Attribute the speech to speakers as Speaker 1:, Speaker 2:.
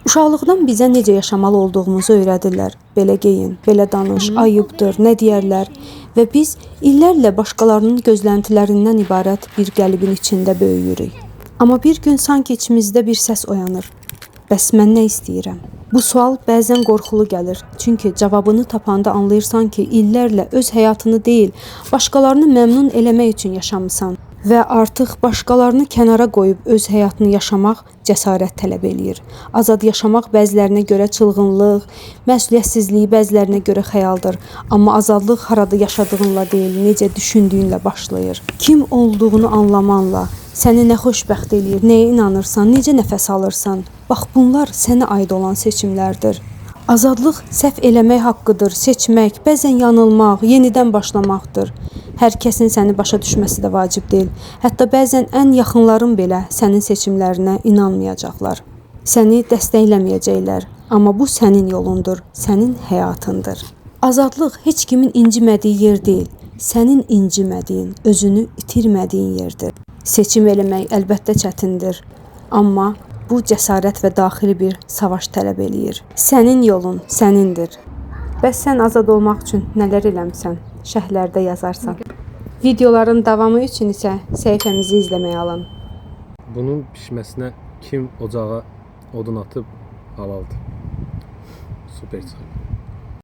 Speaker 1: Uşaqlıqdan bizə necə yaşamalı olduğumuzu öyrədirlər. Belə geyin, belə danış, ayıbdır, nə deyərlər. Və biz illərlə başqalarının gözləntilərindən ibarət bir qəlibin içində böyüyürük. Amma bir gün sanki içimizdə bir səs oyanır. Bəs mən nə istəyirəm? Bu sual bəzən qorxulu gəlir. Çünki cavabını tapanda anlayırsan ki, illərlə öz həyatını deyil, başqalarını məmnun eləmək üçün yaşamısan. Və artıq başqalarını kənara qoyub öz həyatını yaşamaq cəsarət tələb eləyir. Azad yaşamaq bəzilərinə görə çılğınlıq, məsuliyyətsizliyi bəzilərinə görə xəyaldır. Amma azadlıq harada yaşadığınla deyil, necə düşündüyünlə başlayır. Kim olduğunu anlamanla, səni nə xoşbəxt eləyir, nəyə inanırsan, necə nəfəs alırsan. Bax, bunlar sənə aid olan seçimlərdir. Azadlıq səhv eləmək haqqıdır, seçmək, bəzən yanılmaq, yenidən başlamaqdır. Hər kəsin səni başa düşməsi də vacib deyil. Hətta bəzən ən yaxınların belə sənin seçimlərinə inanmayacaqlar. Səni dəstəkləməyəcəklər. Amma bu sənin yolundur, sənin həyatındır. Azadlıq heç kimin incimədiyi yer deyil. Sənin incimədiyin, özünü itirmədiyin yerdir. Seçim eləmək əlbəttə çətindir. Amma bu cəsarət və daxili bir savaş tələb eləyir. Sənin yolun sənindir. Bəs sən azad olmaq üçün nələr eləmsən? Şərhlərdə yazarsan. Videoların davamı üçün isə səhifəmizi izləməyi alın.
Speaker 2: Bunun pişməsinə kim ocağa odun atıb halaldır. Super çıxır.